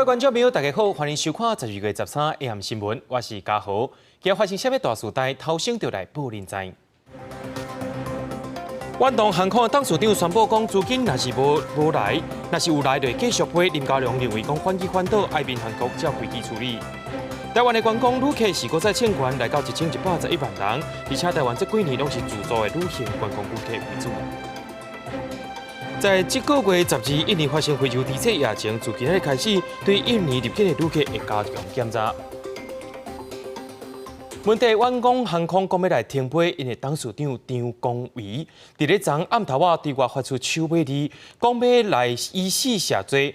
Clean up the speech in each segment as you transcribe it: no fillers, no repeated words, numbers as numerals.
位观众朋友，大家好，欢迎收看12月13日新闻，我是嘉豪。今日发生什么大事代，头先就来报您知。远东航空的董事长宣布讲，资金若是无来，若是有来，就继续赔。林佳龙认为讲反击反倒，爱民航空照规矩处理。台湾的观光旅客是搁再欠款来到1111万人，而且台湾这几年拢是自助的旅行观光旅客为主。在这个月12日，印尼发生非洲地震疫情，自今日开始，对印尼入境的旅客会加强检查。问题远东航空讲要来停飞，因为董事长张光伟伫咧昨暗头仔对外发出手尾字，讲要来以死谢罪。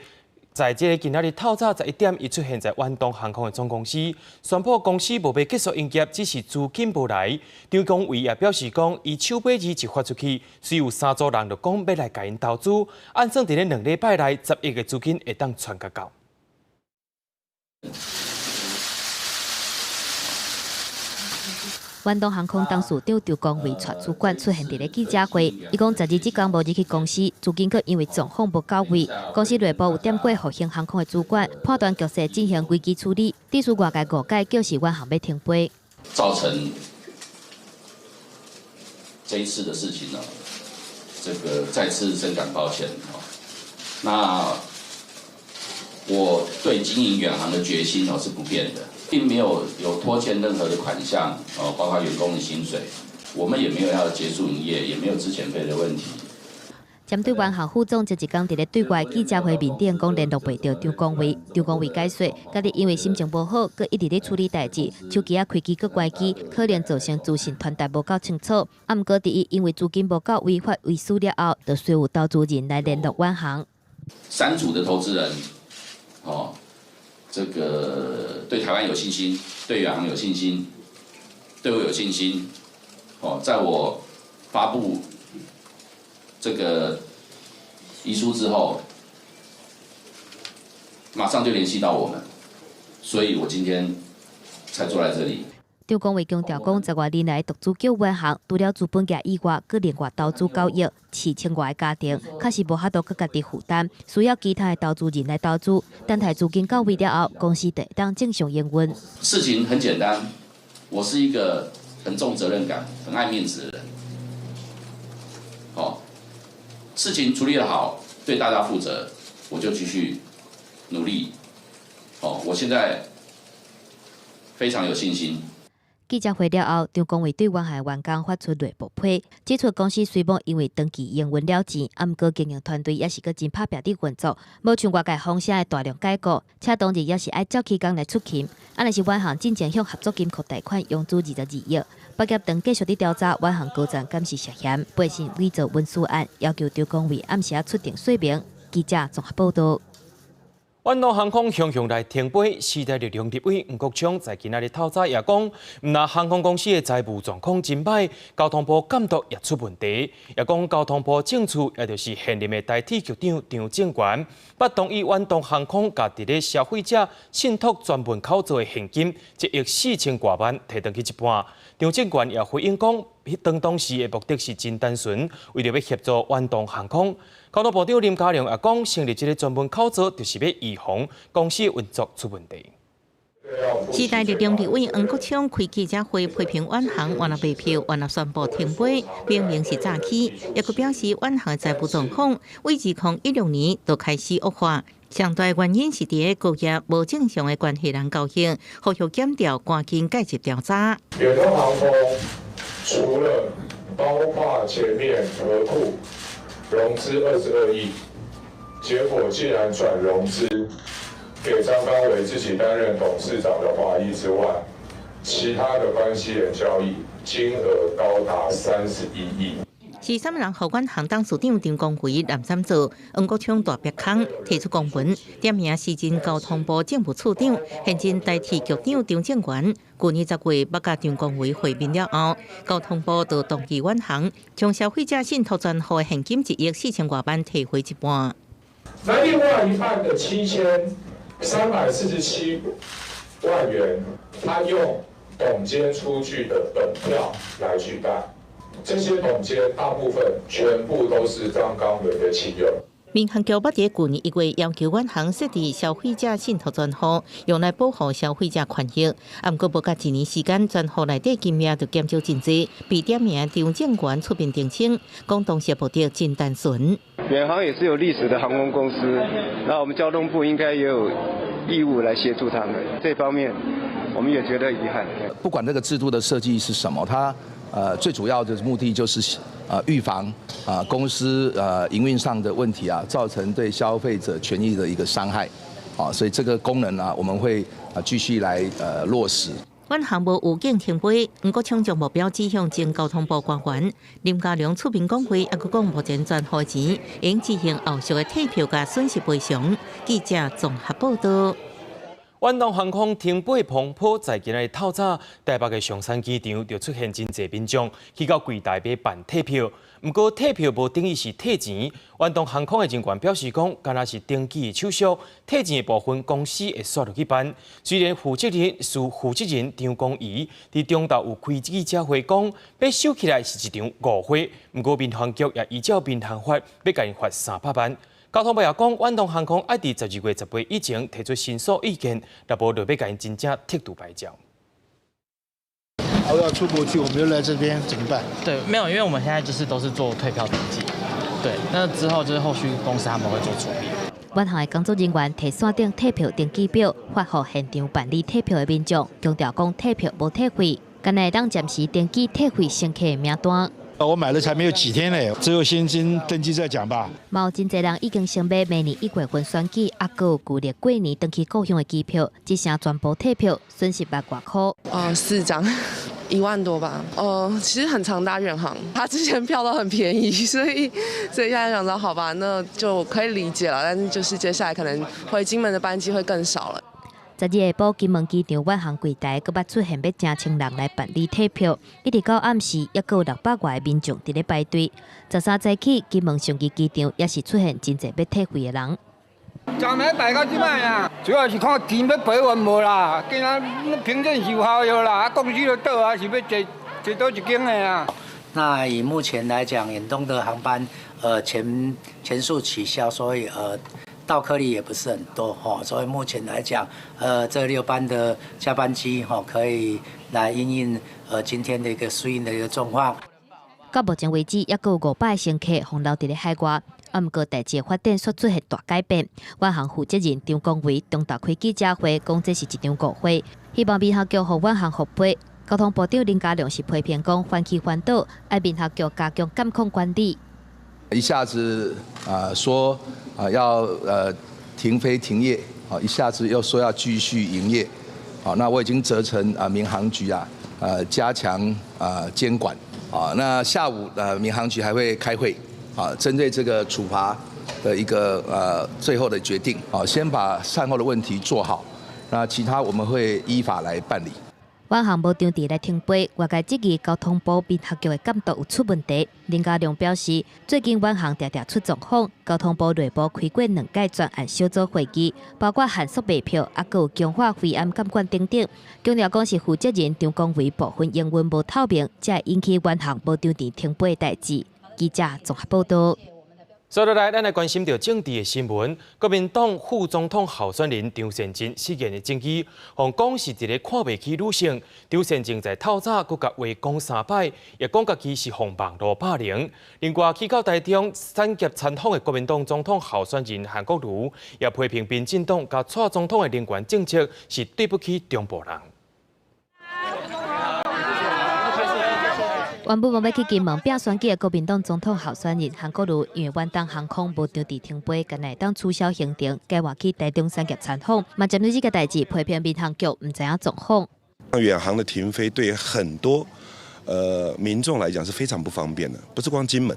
在这个今仔日透早11点，伊出现在远东航空的总公司，宣布公司无要结束营业，只是资金无来。张光伟也表示讲，伊手尾字一发出去，虽有3组人就讲要来甲因投资，按算伫咧2礼拜内10亿的资金会当传甲到。远东航空董事长张光伟带主管出现伫咧记者会，伊讲12日即天无入去公司，资金却因为状况无到位，公司内部有点过复兴航空的主管判断局势进行危机处理，指出外界误解就是远航要停飞，造成这一次的事情呢，这个再次深感抱歉那我对经营远航的决心是不变的。并没有拖欠任何的款项，包括员工的薪水，我们也没有要结束营业，也没有资遣费的问题。针对远航副总这一天伫咧对外记者会面顶讲联络袂到张光伟，张光伟解说，家己因为心情无好，佮一直咧处理代志，手机开机佮关机，可能造成资讯传达无够清楚。毋过伫伊因为资金无够违法为事了后，就随有投资人来联络远航。3组的投资人，这个对台湾有信心，对远航有信心，对我有信心。在我发布这个遗书之后，马上就联系到我们，所以我今天才坐在这里。张光伟强调讲，10多年来独资救远航，除了资本额以外，佮另外投资9亿，4000外个家庭，确实无法度佮家己负担，需要其他的投资人来投资。等待资金到位了后，公司得当正常营运。事情很简单，我是一个很重责任感、很爱面子的人。事情处理得好，对大家负责，我就继续努力。我现在非常有信心。记者会了后，张光伟对远航员工发出内部批，指出公司虽无因为长期营运了钱，毋过经营团队也是个真拍拼伫运作，无像外界风声的大量解雇，且当日也是爱照起工来出勤。若是远航进前向合作金库贷款用资22亿，北业长继续伫调查远航高层敢是涉嫌背信伪造文书案，要求张光伟暗时出定说明。记者综合报道。远东航空向来停飞，时代力量立委吴国昌在今仔日透早也讲，毋但航空公司的财务状况真歹，交通部监督也出问题。也讲交通部政策，也就是现任的代替局长张正元，不同意远东航空甲伫咧消费者信托专门口座的现金1亿4000多万摕回去一半。张正元也回应讲，当时的目的是真单纯，为了要协助远东航空。交通部长林佳龙也讲，成立这个专门口座，就是要预防公司运作出问题。时代力量立委黄国昌开记者会批评远航原来卖票，原来宣布停飞，明明是诈欺，也佮表示远航财务状况为2016年就开始恶化。上大原因是伫个高业无正常的关系人高兴，呼吁检调赶紧介入调查。远东航空除了包括前面合库融资22亿，结果竟然转融资给张刚伟自己担任董事长的华裔之外，其他的关系人交易金额高达31亿。是啥物人互远航董事长张光伟南山做黄国昌大鼻孔提出公文，点名时任交通部政务处长、现任代替局长张正元。去年10月，要甲张光伟会面了后，交通部就同意远航将消费者信托专户的现金1亿4000多万退回一半。那另外一半的7347万元，他用董监出具的本票来取代。这些董监大部分全部都是张刚伟的亲友。民航局捌伫去年1月要求远航设置消费者信托专户，用来保护消费者权益。不过，无甲1年时间，专户内底金额就减少真多。被点名张建源出面澄清，讲当时目的真单纯。远航也是有历史的航空公司，那我们交通部应该也有义务来协助他们。这方面，我们也觉得遗憾。不管这个制度的设计是什么，它最主要的目的就是预防公司营运上的问题造成对消费者权益的一个伤害，所以这个功能我们会继续来落实。远航无有境停飞，不过抢将目标指向前交通部官员林佳龙出面讲话，还佫讲目前专户钱已经执行后续的退票甲损失赔偿。记者综合报道。远东航空停飞风波在今日透早，台北的松山机场就出现真侪民众去到柜台买办退票，不过退票无等于是退钱。远东航空的人员表示讲，敢若是登记的手续，退钱的部分公司会刷落去办。虽然负责人张光仪伫中昼有开记者会讲，要收起来是一场误会，不过民航局也依照民航法要甲因罚300万。交通部也讲，远东航空爱伫12月10日以前提出申诉意见，若无就要甲因真正剔除牌照。我要出国去，我们就来这边怎么办？对，没有，因为我们现在都是做退票登记，对，那之后就是后续公司他们会做处理。远航的工作人员提线顶退票登记表，发予现场办理退票的民众，强调讲退票无退费，干内当暂时登记退费乘客的名单。我买了才没有几天嘞，只有现金登记再讲吧。有真侪人已经先买明年1月份选举，还有旧历过年登去故乡的机票，只剩全部退票，损失8外块。4张，1万多吧。其实很常搭远航，他之前票都很便宜，所以现在想到好吧，那就可以理解了。但是就是接下来可能回金门的班机会更少了。12日下晡，金门机场远航柜台佫捌出现要成千人来办理退票，一直到暗时，也佫有600外的民众伫咧排队。13早起，金门松基机场也是出现真侪要退费的人。昨暝排到即摆啊，主要是看钱要赔完无啦，今仔凭证是有效药啦，公司就倒啊，是要坐倒一间的啊。那以目前来讲，远东的航班全数取消，所以到客率也不是很多所以目前来讲，这6班的加班机可以来因应今天的一个适应的一个状况。到目前为止，也佫有500个乘客放留伫咧海外。不过代志的发展却出现大改变。远航负责人张光伟中昼开记者会，讲这是一场误会，希望民航局和远航复批。交通部长林佳龙是批评讲，反其反倒，爱民航局加强监控管理。一下子说要停飞停业，一下子又说要继续营业，那我已经责成民航局加强监管，那下午民航局还会开会，针对这个处罚的一个最后的决定，先把善后的问题做好，那其他我们会依法来办理。远航无场地来停飞，外界质疑交通部民航局的监督有出问题。林佳龙表示，最近远航常常出状况，交通部内部开过2届专案小组会议，包括限速卖票，还有强化飞安监管等等。强调讲是负责人张光伟部分英文无透明，才会引起远航无场地停飞的代志。记者综合报道。接落来，咱来关心到政治的新闻。国民党副总统候选人张善政事件的争议，互讲是一个看袂起女性。张善政在透早佮甲话讲3摆，也讲家己是互网络霸凌。另外，去到台中产业参访的国民党总统候选人韩国瑜，也批评民进党甲蔡总统的人权政策是对不起中部人。原本要去金门拼选举的国民党总统候选人韩国瑜，因为远东航空无场地停飞，今日当取消行程，计划去台中产业参访。嘛，针对这个代志，批评民航局唔知影状况。远航的停飞对很多民众来讲是非常不方便的，不是光金门，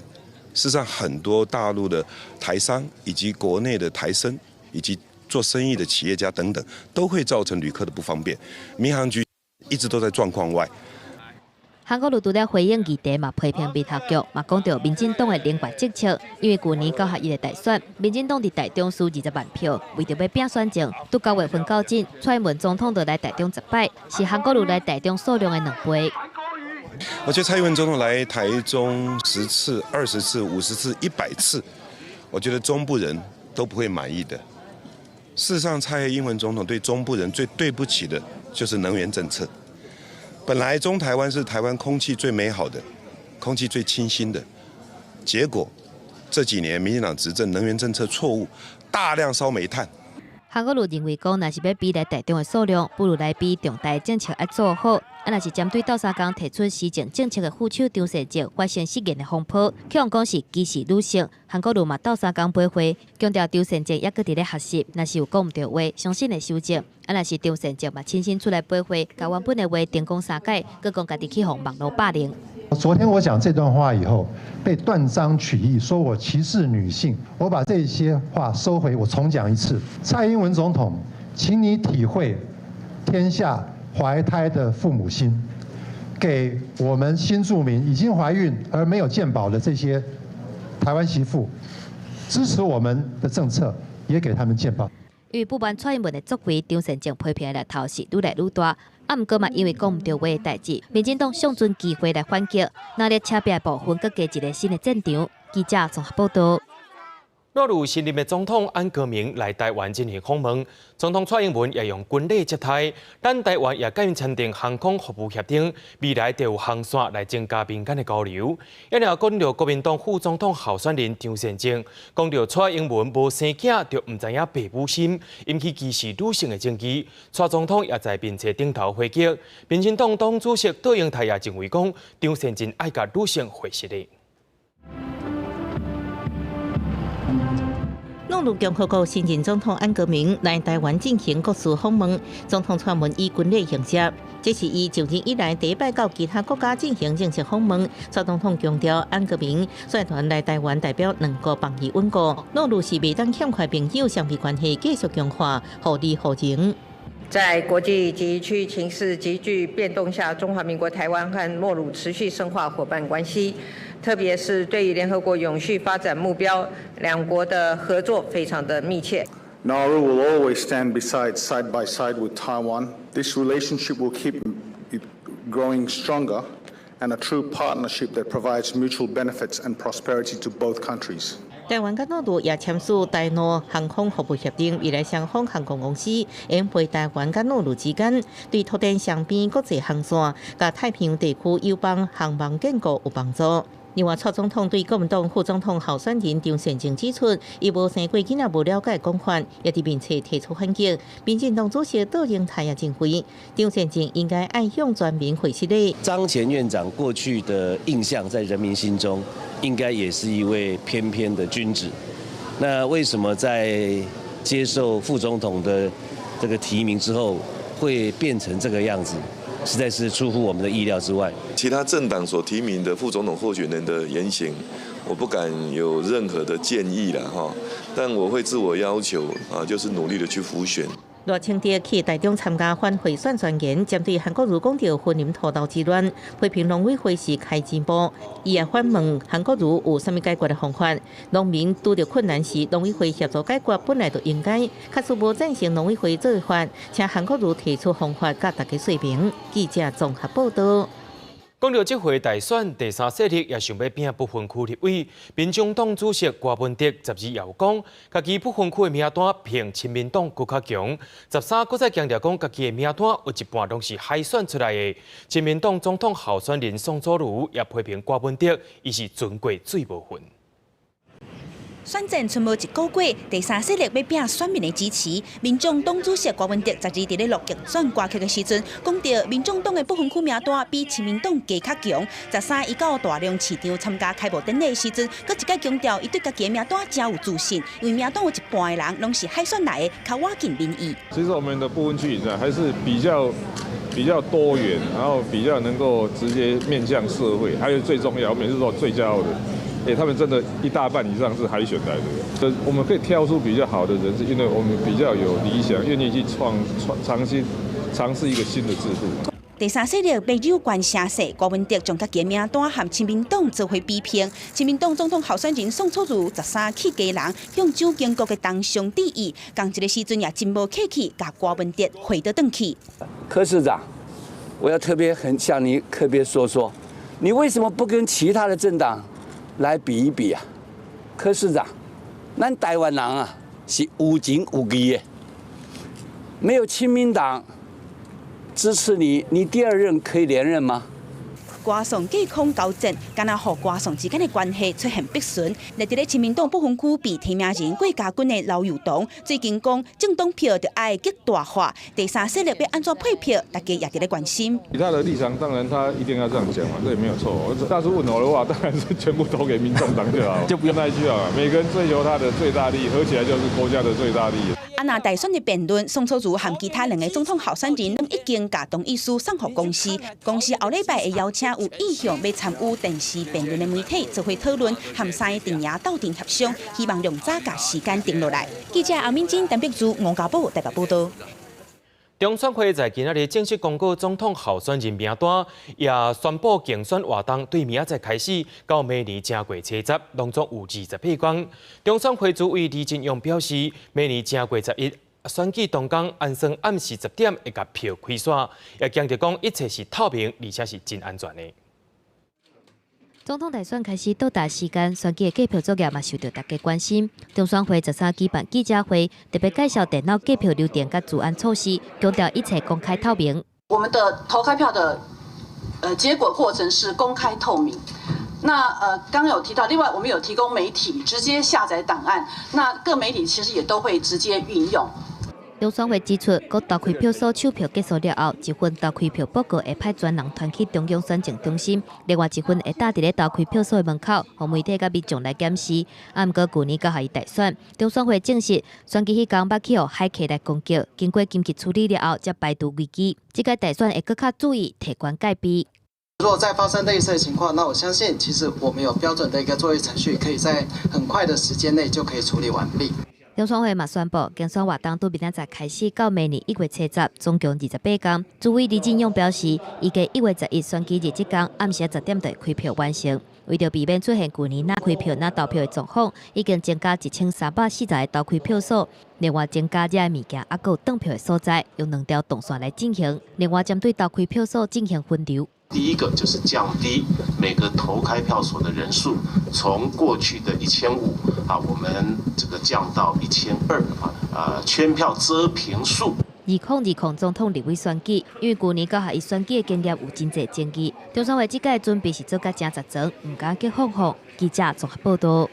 事实上很多大陆的台商以及国内的台生以及做生意的企业家等等，都会造成旅客的不方便。民航局一直都在状况外。韩国瑜除了回应议题，嘛批评民航局，嘛讲到民进党的人权政策。因为去年9合1的大选，民进党伫台中输20万票，为着要拼选情，拄9月份到阵，蔡英文总统就来台中10摆，是韩国瑜来台中数量的2倍。我觉得蔡英文总统来台中10次、20次、50次、100次，我觉得中部人都不会满意的。事实上，蔡英文总统对中部人最对不起的就是能源政策。本来中台湾是台湾空气最美好的、空气最清新的，结果这几年民进党执政，能源政策错误，大量烧煤炭。韩国瑜认为讲，若是要比来台中的数量，不如来比重大政策要做好。若是针对斗相共提出施政政策的副手张善政发生失言的风波，去用讲是歧视女性。韩国瑜嘛斗相共驳回，强调张善政也搁伫咧学习，若是有讲唔对话，相信会修正。若是张善政嘛亲身出来驳回，甲原本的话定讲三改，搁讲家己去互网络霸凌。昨天我讲这段话以后，被断章取义，说我歧视女性。我把这些话收回，我重讲一次。蔡英文总统，请你体会天下怀胎的父母心，给我们新住民已经怀孕而没有健保的这些台湾媳妇，支持我们的政策，也给他们健保。因为不满蔡英文的作为，张善政批评的头是愈来愈大。毋过嘛，因为讲唔对话的代志，民进党想尽机会来反击，那咧车边部分，搁加一个新的战场。记者综合报道。落入新任的总统安国明来台湾进行访问，总统蔡英文也用军礼接待。咱台湾也甲因签订航空服务协定，未来就有航线来增加民间的交流。也了讲到国民党副总统候选人张善政，讲到蔡英文无生囝就唔知影爸母心，引起歧视女性的争议。蔡总统也在面册顶头回击，民进党党主席杜英台也认为讲，张善政爱甲女性回实的。陆路共和国新任总统安国明来台湾进行国事访问，总统传闻以军礼迎接，这是伊就任以来第一摆到其他国家进行正式访问。蔡总统强调，安国明率团来台湾代表两国邦谊稳固，陆路是未当欠缺朋友，双边关系继续强化，互利互赢。在国际及区域情势急剧变动下，中华民国台湾和诺鲁持续深化伙伴关系，特别是对于联合国永续发展目标，两国的合作非常的密切。Nauru will always stand side by side with Taiwan. This relationship will keep growing stronger, and a true partnership that provides mutual benefits and prosperity to both countries. 台湾甲诺鲁也签署台诺航空服务协定，未来双方航空公司应配台湾甲诺鲁之间对拓展双边国际航线，甲太平洋地区友邦航网建构有帮助。另外，蔡总统对国民党副总统候选人张善政指出，伊无生过囡仔无了解讲法，也伫面册提出反击。民进党主席杜英台也认为，张善政应该爱向全民回实力。张前院长过去的印象在人民心中，应该也是一位翩翩的君子。那为什么在接受副总统的这个提名之后，会变成这个样子？实在是出乎我们的意料之外。其他政党所提名的副总统候选人的言行，我不敢有任何的建议了哈，但我会自我要求啊，就是努力的去辅选。罗清德去台中参加反贿选宣言，针对韩国瑜讲到婚姻土豆之乱，批评农委会是开钱包，伊也反问韩国瑜有啥物解决的方法？农民拄到困难时，农委会协助解决本来就应该，确实无赞成农委会做法，请韩国瑜提出方法，甲大家说明。记者综合报道。讲到这回大选，第三势力也想要拼不分区立委，民众党主席郭文哲12也有讲，家己不分区的名单偏亲民党更较强。13搁再强调讲，家己的名单有一半拢是海选出来的。亲民党总统候选人宋楚瑜也批评郭文哲，伊是船过水无份。选战剩无一个月，第三势力要拼选民的支持。民众党主席郭文哲12伫咧录竞选歌曲的时阵，讲到民众党的不分区名单比亲民党加较强。13伊到大量市场参加开幕典礼的时阵，佮一概强调伊对家己的名单真有自信，因为名单有一半的人拢是海选来的，较挖紧民意。其实我们的不分区还是比较多元，然后比较能够直接面向社会，还有最重要，我每次说最骄傲的。他们真的一大半以上是海选来的，我们可以挑出比较好的人，是因为我们比较有理想，愿意去尝试一个新的制度。第三势力被有关声势，郭文哲将家己的名单和亲民党做伙比拼。亲民党总统候选人宋楚瑜13起家人向蒋经国的东上致意，同一个时阵也真无客气，甲郭文哲回得转去。柯市长，我要很向你特别说说，你为什么不跟其他的政党来比一比啊？柯市长，咱台湾人啊是有情有义的，没有亲民党支持你，你第二任可以连任吗？ 瓜怂隔空交战，敢若和瓜怂之间的关系出现逼顺。来伫咧亲民党不分区被提名人郭家军的老友党，最近讲政党票就爱极大化，第三势力要安怎配票，大家也伫咧关心。以他的立场，当然他一定要这样讲嘛，这也没有错。大叔问我的话，当然是全部投给民众党就好，就不用那一句啊，每个人追求他的最大利益，合起来就是国家的最大利益。 啊，那大选的辩论，宋楚瑜和其他2个总统候选人，拢已经把同意书送给公司。公司后礼拜会邀请有意向要参与电视辩论的媒体做伙讨论，和3个阵营斗阵协商，希望量早把时间定落来。记者欧敏晶、陈碧珠、吴家宝台北报道。 中选会在今仔日正式公告总统候选人名单，也宣布竞选活动对明仔载开始，到明年正月初10，拢总有28天。中选会主委李进勇表示，明年正月11选举当天安算暗时10点会甲票开刷，也强调讲一切是透明，而且是真安全的。 总统大选开始到达时间，选举的计票作业嘛受到大家关心。中选会13举办记者会，特别介绍电脑计票流程甲治安措施，强调一切公开透明。我们的投开票的结果过程是公开透明。那刚有提到，另外我们有提供媒体直接下载档案，那各媒体其实也都会直接运用。 中选会指出，各投开票所抽票结束了后，一份投开票报告会派专人团去中央选情中心，另外一份会搭伫咧投开票所的门口，让媒体甲民众来检视。啊，毋过去年到下一大选，中选会证实选举迄天捌去互海客来攻击，经过紧急处理了后，才排除危机。这届大选会更较注意提关戒备。 如果再发生类似的情况，那我相信其实我们有标准的一个作业程序，可以在很快的时间内就可以处理完毕。 中选会嘛宣布，竞选活动从明仔载开始到明年1月初10，总共28天。主委李进勇表示，预计1月11选举日这天暗时10点就会开票完成。为着避免出现去年开票投票的状况，已经增加1340个投开票所，另外增加这物件，还有登票的所在，用2条动线来进行。另外针对投开票所进行分流。 第一个就是降低每个投开票所的人数，从过去的1500我们这个降到1200圈票遮屏数。 2020总统立委选举，因为去年到下一选举的经验有真侪争议，中选会这届准备是做甲正十层，唔敢去放放。记者综合报道。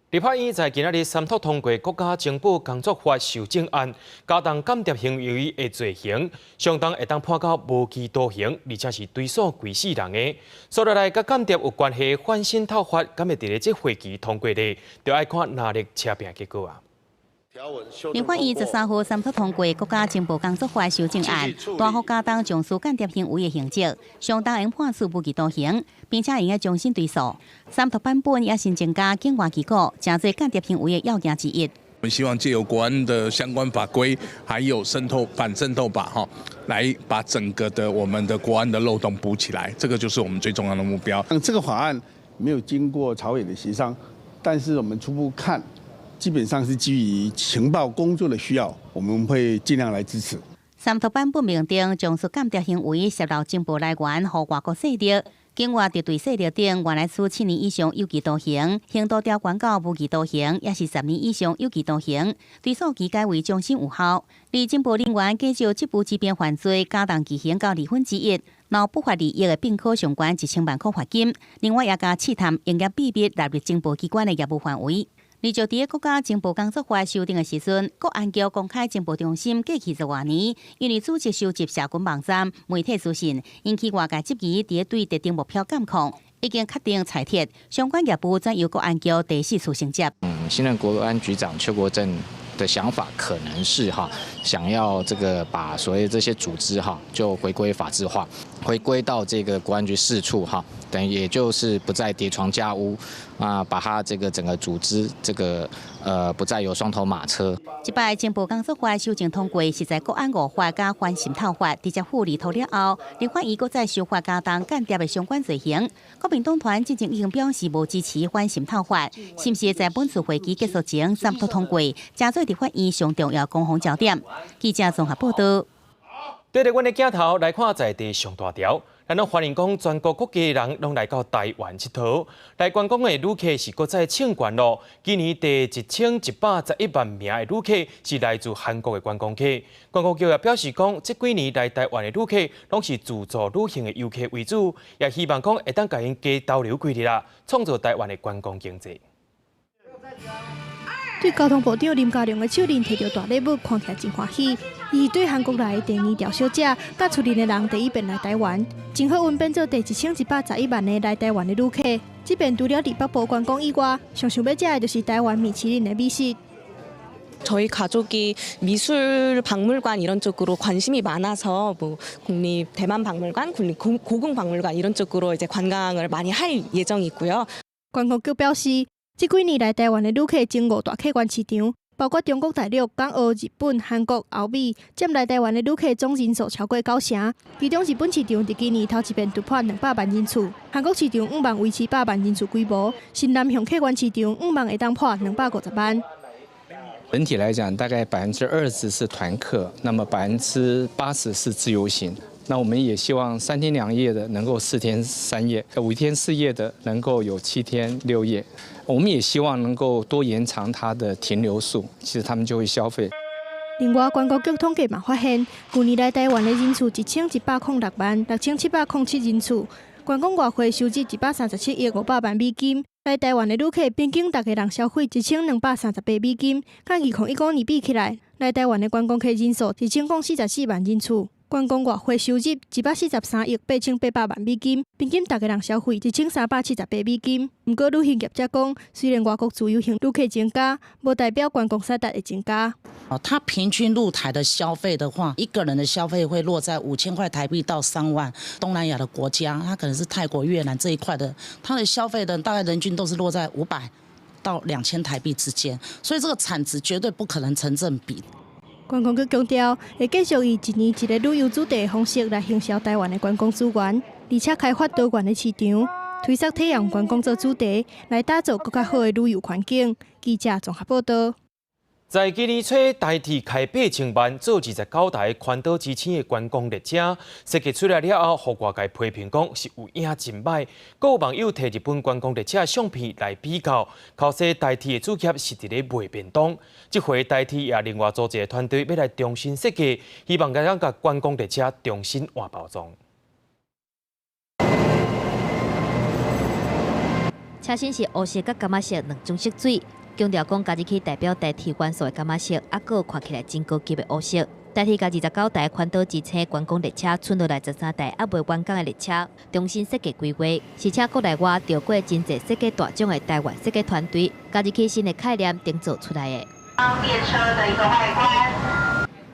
立法院在今仔日三读通过国家情报工作法修正案，加重间谍行为的罪行，相当会当判到无期徒刑，而且是追诉规世人的。所落来甲间谍有关系反渗透法，敢会伫咧这会期通过的，就要看哪力车拼结果啊。 立法院13号三读通过国家情报工作法修正案，大幅加重从事间谍行为的刑责，相当应判处无期徒刑，并且应该终身追诉。三读版本也新增加境外机构真做间谍行为的要件之一。我们希望借由国安的相关法规，还有反渗透法来把整个的我们的国安的漏洞补起来，这个就是我们最重要的目标。这个法案没有经过朝野的协商，但是我们初步看。 基本上是基于情报工作的需要，我们会尽量来支持。三读版本明定，从事间谍行为泄露情报来源和外国势力，境外敌对势力等，原来处7年以上有期徒刑，刑度调悬到无期徒刑，也是10年以上有期徒刑，追诉期改为终身有效。而情报人员继续这部自编犯罪，加重其刑到1/2，若不法利益的并可相关1000万块罚金。另外，也加试探营业秘密纳入情报机关的业务范围。 而就伫国家情报工作法修订的时阵，国安局公开情报中心过去10多年，因为组织收集社群网站、媒体资讯，引起外界质疑，伫对特定目标监控，已经确定裁撤相关业务转由国安局第4处承接。新任国安局长邱国正的想法可能是想要把所谓这些组织就回归法制化，回归到这个国安局4处等于也就是不再叠床架屋把它整个组织不再有双头马车。这摆情报工作法修正通过，是在国安5法加反渗透法直接付立通了后，立法院搁再修法加重间谍的相关罪行。国民党团之前已经表示无支持反渗透法，是不是在本次会期结束前三读通过，加做立法院上重要攻防焦点？记者综合报道。对着阮的镜头来看在地上大条，咱拢欢迎讲全国各地的人拢来到台湾佚佗。来观光的旅客是搁再抢关咯。今年第1111万名的旅客是来自韩国的观光客。观光局也表示讲，这几年来台湾的旅客拢是自助旅行的游客为主，也希望讲会当甲因加逗留几日啦，创造台湾的观光经济。 对交通部长林佳龙的手令摕到大礼物，看起来真欢喜。伊是对韩国来的第二条小姐，甲厝里的人第一遍来台湾，正好运变做第1111万的来台湾的旅客。这边除了伫北部观光以外，上想要食的就是台湾米其林的美食。 저희 가족이 미술 박물관 이런 쪽으로 관심이 많아서 뭐 국립 대만박물관, 국립 고궁박물관 이런 쪽으로 이제 관광을 많이 할 예정이고요. 观光局表示，这几年来台湾的旅客前5大客源市场，包括中国大陆、港澳、日本、韩国、欧美，占来台湾的旅客总人数超过9成。其中日本市场伫今年头一遍突破200万人次，韩国市场5万维持8万人次规模，新南向客源市场5万会当破250万。 整体来讲，大概20%是团客，那么80%是自由行。那我们也希望3天2夜的能够4天3夜，5天4夜的能够有7天6夜。我们也希望能够多延长它的停留数，其实他们就会消费。另外，观光局统计嘛发现，去年来台湾的人次1106万6707人次，观光外汇收入137亿500万美金。 来台湾的旅客平均大家人消费1238美金，甲2015年比起来，来台湾的观光客人数是1044万人次，观光外汇收入143亿8800万美金，平均大家人消费1378美金。不过，旅行业者讲，虽然外国自由行旅客增加，无代表观光产值会增加。 它平均入台的消费的话，一个人的消费会落在5000块台币到3万。东南亚的国家，它可能是泰国、越南这一块的，它的消费的大概人均都是落在500到2000台币之间，所以这个产值绝对不可能成正比。 观光局强调，会继续以一年一个旅游主题的方式来行销台湾的观光资源，而且开发多元的市场，推出体验观光做主题，来打造更加好的旅游环境。记者综合报道。 在今年初，台铁开8,000万做29台环岛之星的观光列车，设计出来了后，互外界批评讲是有影真歹。阁有网友摕日本观光列车的相片来比较，考说台铁的主业是伫咧卖便当。这回台铁也另外组一个团队要来重新设计，希望将观光列车重新换包装。车身是乌色甲柑仔色两种色水。 强调讲，家己去代表台铁元素的柑仔色，还佫看起来真高级的乌色。台铁甲29台环岛之星观光列车，剩落来13台还未完工的列车，重新设计规划，而且国内外调过真侪设计大奖的台湾设计团队，家己去新的概念定做出来的。列车的一个外观。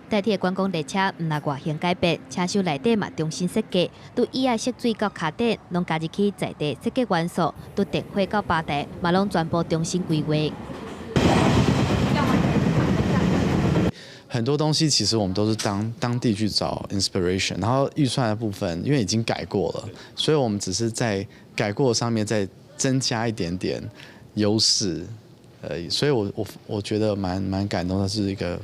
台铁观光列车毋但外形改变，车厢内底嘛重新设计，对椅仔色水到卡顶，拢家己去在地设计元素，对电火到吧台，嘛拢全部重新规划。很多东西其实我们都是当地去找 inspiration， 然后预算的部分因为已经改过了，所以我们只是在改过上面再增加一点点优势而已。所以我觉得蛮感动的，是一个。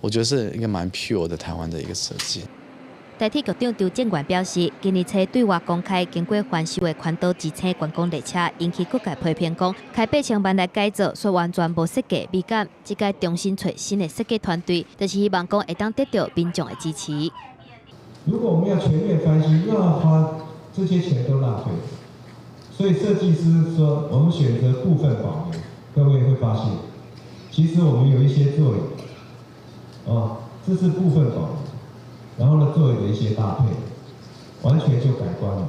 我觉得是一个蛮 pure 的台湾的一个设计。台铁局长周建元表示，今年初对外公开经过翻修的环岛之星观光列车，引起各界批评讲，开8,000万来改造，说完全无设计美感。这届重新找新的设计团队，就是希望讲会当得到民众的支持。如果我们要全面翻新，又要花这些钱都浪费，所以设计师说我们选择部分保留。各位会发现，其实我们有一些座椅。 这是部分保留，然后呢，座椅的一些搭配，完全就改观了。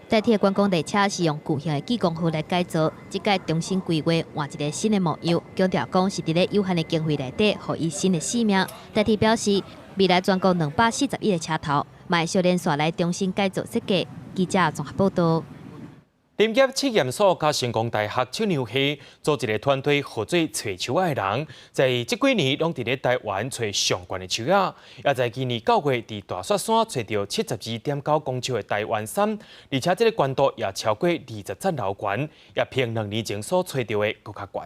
台铁观光列车是用旧型的技工号来改造，这届重新规划换一个新的模样，强调讲是伫咧有限的经费内底，予伊新的生命。台铁表示，未来全国240亿的车头，嘛会小连续来重新改造设计。记者综合报道。 林业测验所甲成功大学手牛系组一个团队合作找树仔的人，在这几年拢伫咧台湾找上悬的树仔，也在今年9月伫大雪山找到72.9公尺的台湾杉，而且这个高度也超过20层楼高，也比2年前所找到的更较高。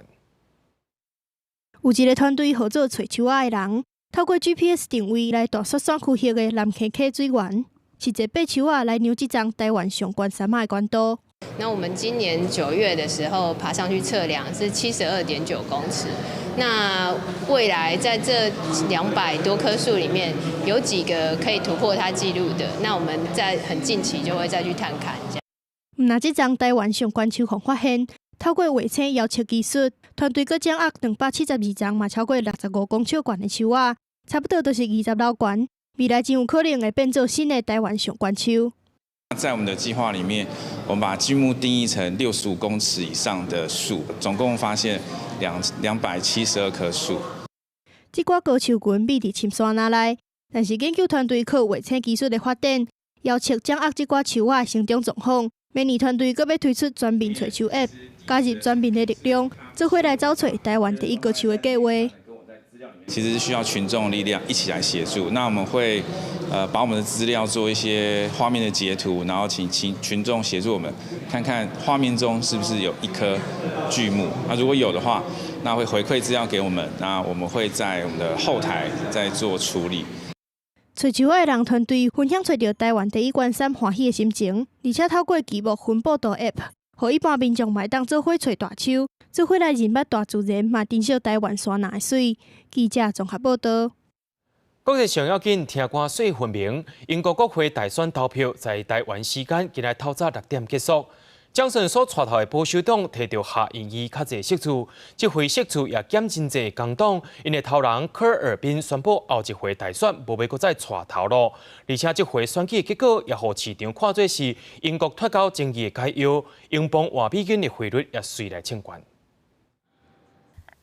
有一个团队合作找树仔的人，透过 GPS 定位来大雪山区域的南溪溪水源，是坐爬树仔来量这张台湾上悬山脉的高度。那我们今年9月的时候爬上去测量是72.9公尺。那未来在这200多棵树里面，有几个可以突破它记录的，那我们在很近期就会再去探看。那这张台湾上悬树方发现，透过卫星遥测技术，团队阁掌握272张嘛超过65公尺悬的树仔，差不多都是20楼悬。未来真有可能会变做新的台湾上悬树。在我们的计划里面，我们把巨木定义成65公尺以上的树，总共发现272棵树。这挂高树群秘伫深山内，但是研究团队靠卫星技术的发展，遥测掌握这挂树仔生长状况。明年团队阁要推出全民找树 App， 加入全民的力量，做伙来找找台湾第一高树的计划。其实是需要群众的力量一起来协助。那我们会把我们的资料做一些画面的截图，然后请群众协助我们看看画面中是不是有一棵巨木。那如果有的话，那会回馈资料给我们，那我们会在我们的后台再做处理。找树的人团队分享找到台湾第一关山欢喜的心情，而且透过积木分布图 App， 互一般民众嘛当做伙找大树，做伙来认捌大自然，嘛珍惜台湾山林的水。记者综合报道。国际上要紧，听歌水分明。英国国会大选投票在台湾时间今日透早6点结束。蒋顺所带头的保守党摕到下院议较侪席次，这回席次也减真侪工党，因为头人科尔宾宣布后一回大选无要搁再带头路，而且这回选举结果也互市场看作是英国脱钩争议的解药，英镑换美金的汇率也随来升悬。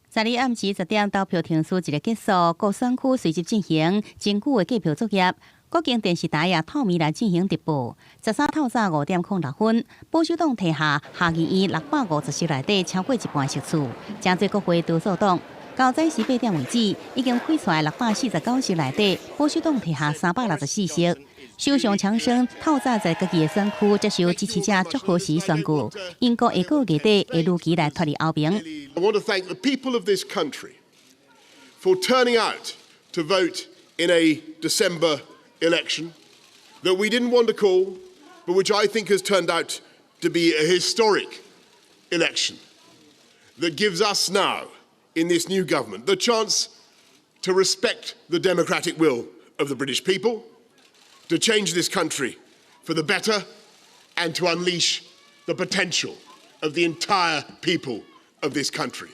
昨日暗时10点投票停输一日结束，各选区随即进行真久的计票作业。国境电视台也透明来进行直播。13透早5点06分，保守党摕下议院650席内底超过一半席次，正做国会多数党。到早时8点为止，已经开出来649席内底，保守党摕下364席。首相强生透早在各个选区接受支持者祝贺时宣告，英国下个月底会如期来脱离欧盟。I want to thank the people of this country for turning out to vote in a December election that we didn't want to call, but which I think has turned out to be a historic election that gives us now, in this new government, the chance to respect the democratic will of the British people, to change this country for the better, and to unleash the potential of the entire people of this country.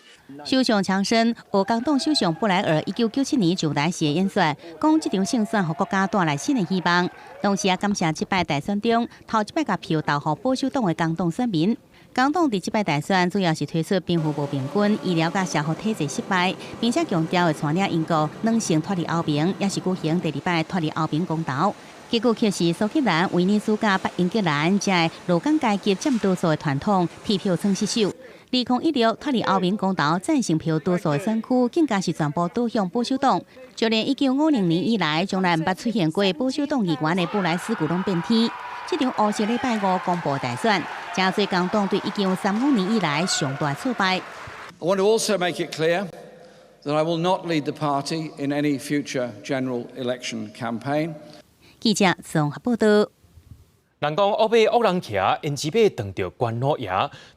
首相强生，俄工党首相布莱尔1997年就来时演说，讲这场胜选给国家带来新的希望。同时也感谢这摆大选中头一摆甲票投给保守党的工党选民。工党伫这摆大选主要是推出贫富不平均、医疗甲社会体制失败，并且强调会带领英国软性脱离欧盟，也是举行第2摆脱离欧盟公投。结果却是苏格兰、威尼斯加、北英格兰这劳工阶级占多数的传统弃票曾失守。2016脱离欧盟公投赞成票多数的选区，更加是全部倒向保守党。就连1950年以来从来毋捌出现过保守党议员的布莱斯古拢变天。这场50礼拜5公布大选，加最工党对1935年以来上大挫败。I want to also make it clear that I will not lead the party in any future general election campaign. 记者综合报道。人讲乌马恶人骑，因只马撞到关老爷。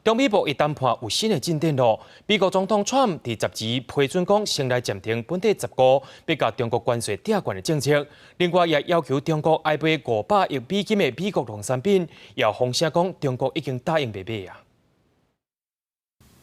中美贸易谈判有新的进展咯。美国总统川普伫10日批准讲，先来暂停本地10个要甲中国关税抓关的政策。另外，也要求中国爱买500亿美金的美国农产品，也风声讲中国已经答应袂买啊。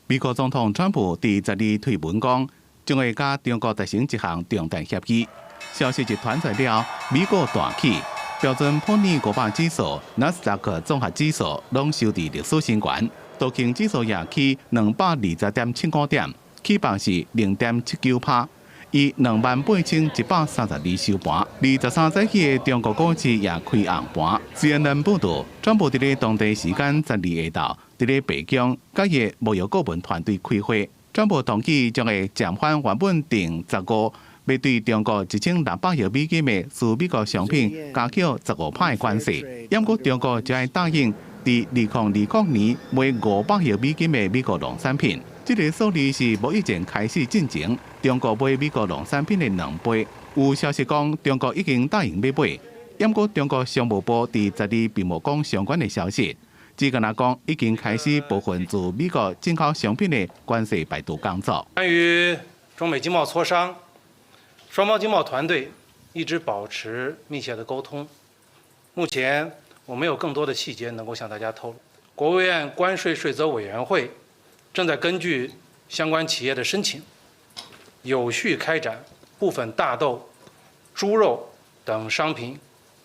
美国总统川普伫10日推文讲，将会甲中国达成一项重大协议。消息一传出了，美国大起。标准普尔500指数、纳斯达克综合指数拢收伫历史新高，道琼指数也起220.75点，起磅是0.79%，以28,132收盘。23早起的中国股市也开红盘。CNN 报道，川普伫咧当地时间12日下昼，伫咧北京甲伊的贸易顾问团队开会，川普同意将会暂缓原本定15。要对中国1600亿美金的输美国商品加缴15%的关税，不过中国就会答应伫2029年卖500亿美金的美国农产品。这个数字是无以前开始进前，中国买美国农产品的2倍。有消息讲，中国已经答应要买，不过中国商务部伫12并无讲相关的消息，只跟他讲已经开始部分自美国进口商品的关税排毒工作。关于中美经贸磋商，双方经贸团队一直保持密切的沟通。目前我没有更多的细节能够向大家透露。国务院关税税则委员会正在根据相关企业的申请，有序开展部分大豆、猪肉等商品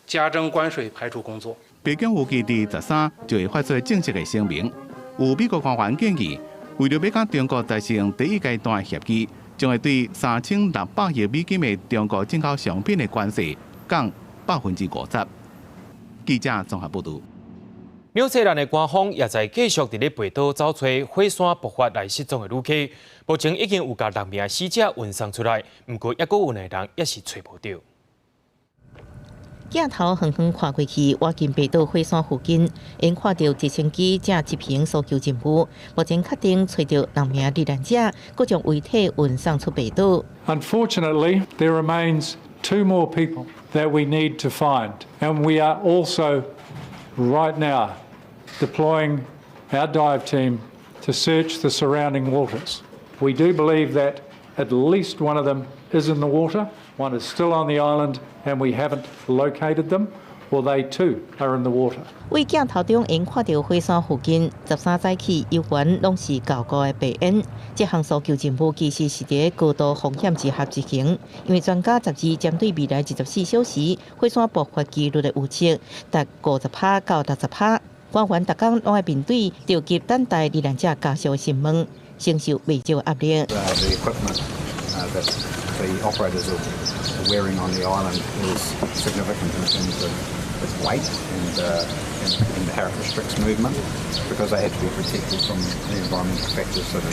加征关税排除工作。北京预计伫13就会发出正式的声明。有美国官员建议，为了要甲中国达成第一阶段协议，将会对3600亿美金的中国进口商品的关税降50%。记者综合报道。纽西兰的官方也在继续伫咧北岛找找火山爆发来失踪的旅客，目前已经有甲6名死者运送出来，不过抑阁有2人也是找无到。镜头远远看过去，我近北岛火山附近，因看到直升机正执行搜救任务。目前确定找到6名罹难者，各将遗体运送出北岛。Unfortunately, there remains 2 more people that we need to find, and we are also right now deploying our dive team to search the surrounding waters. We do believe that at least one of them is in the water, one is still on the island, and we haven't located them, or they too are in the water. 为镜头中因看到火山附近13早起有关拢是高高的白烟，这项搜救任务其实是伫高度风险之下执行，因为专家12针对未来24小时火山爆发几率的预测，达50%到60%。官员逐工拢爱面对着急等待罹难者家属的询问，承受未少压力。The operators are wearing on the island is significant in terms of its weight and how it restricts movement, because they have to be protected from the environmental factors that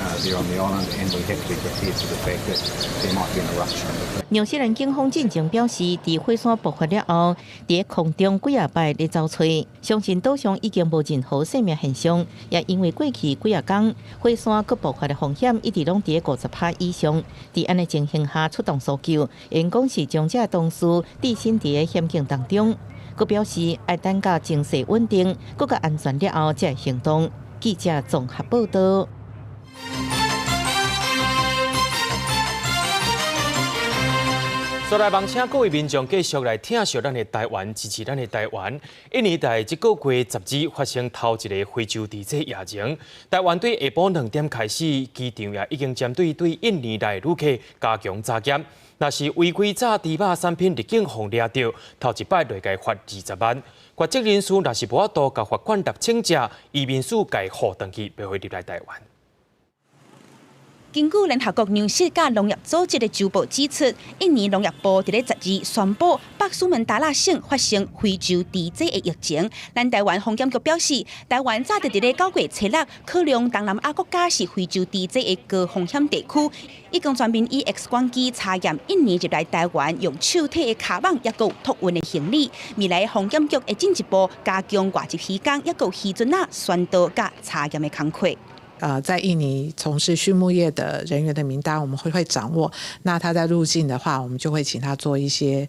are there on the island, and we have to be prepared for the fact that there might be an eruption. 纽西兰警方进前表示，伫火山爆发了后，伫空中几啊摆咧找找，相信岛上已经无任何生命现象，也因为过去几啊天火山佮爆发的风险一直拢伫50%以上。伫安尼情形下出动搜救，因讲是将这同事置身伫险境当中。佮表示爱等到情势稳定，佮较安全了后才行动。记者综合报道。所来望请各位民众继续来听惜咱的台湾，支持咱的台湾。印尼在这个月10日发生头一个非洲地震疫情，台湾对下晡2点开始，机场也已经针对印尼来旅客加强查检。若是违规炸猪肉产品入境互抓到，头一摆累计罚20万。国籍人士若是无法度甲法官答请假，移民署该互登记，袂会入来台湾。根据联合国粮食甲农业组织的周报指出，印尼农业部伫咧12日宣布，北苏门答腊省发生非洲地震的疫情。咱台湾防检局表示，台湾早伫咧9月7日考量东南亚国家是非洲地震的高风险地区，已经全面以 X 光机查验印尼入来台湾用手提的卡网，也有托运的行李。未来防检局会进一步加强外籍移工，也有渔船宣导甲查验的工作。在印尼从事畜牧业的人员的名单，我们会掌握。那他在入境的话，我们就会请他做一些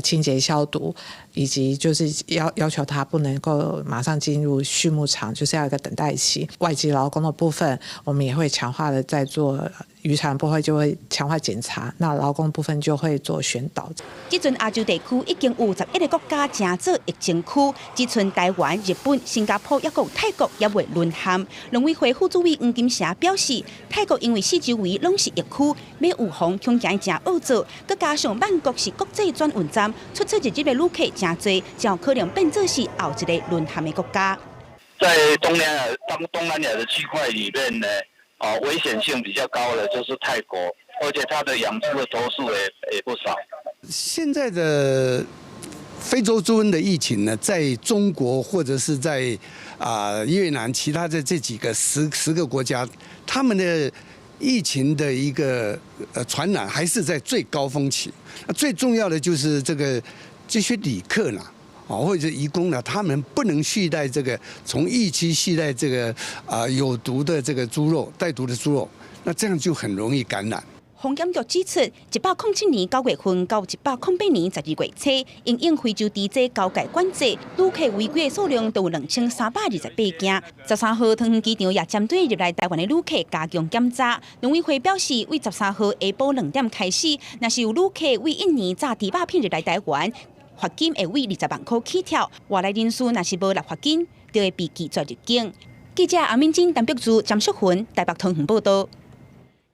清洁消毒，以及就是要求他不能够马上进入畜牧场，就是要有一个等待期。外籍劳工的部分，我们也会强化的在做。渔船部会就会强化检查，那劳工部分就会做宣导。这阵亚洲地区已经有11个国家正做疫情区，只剩台湾、日本、新加坡也有泰国也未沦陷。农委会副主委黄金霞表示，泰国因为四周围拢是疫区，要预防恐惊真恶做，佮加上曼谷是国际转运站，出入的旅客真多，就有可能变作是后一个沦陷的国家。在东南亚的区块里面呢？危险性比较高的就是泰国，而且它的养猪的头数也不少。现在的非洲猪瘟的疫情呢，在中国或者是在越南其他的这几个十个国家，他们的疫情的一个传染还是在最高峰期。最重要的就是这些旅客呢。或者移工呢，他们不能携带从疫区携带有毒的猪肉，带毒的猪肉，那这样就很容易感染。风险局指出，107年9月份到108年12月初，因应非洲地质交界管制，旅客违规的数量都有2328件。13号桃园机场也针对入来台湾的旅客加强检查。农委会表示，为13号下晡2点开始，若是有旅客为1年炸猪肉片入来台湾，罚金会为20万块起跳。外来人士若是无纳罚金，就会被拒绝入境。记者阿敏晶、陈碧珠、詹淑云台北桃园报道。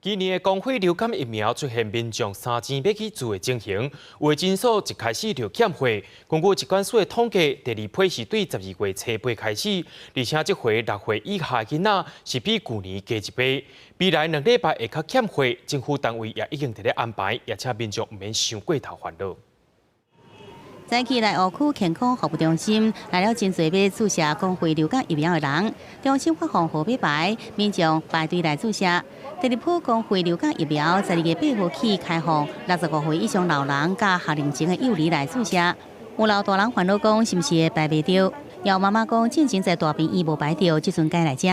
今年的公费流感疫苗出现民众3钱要去做的情形，有的诊所一开始就欠货。根据疾管署的统计，第二批是对12月初8开始，而且这回6岁以下的囡仔是比去年加1倍。未来2礼拜会较欠货，政府单位也已经伫咧安排，也请民众唔免伤过头烦恼。早起来湖区健康服务中心来了真侪要注射公费流感疫苗的人，中心发放号码牌，民众排队来注射。第二批公费流感疫苗12月8号起开放，65岁以上老人甲学龄前的幼儿来注射。有老大人烦恼讲是毋是会排袂到，也有妈妈讲进前在大病院无排到，即阵该来吃。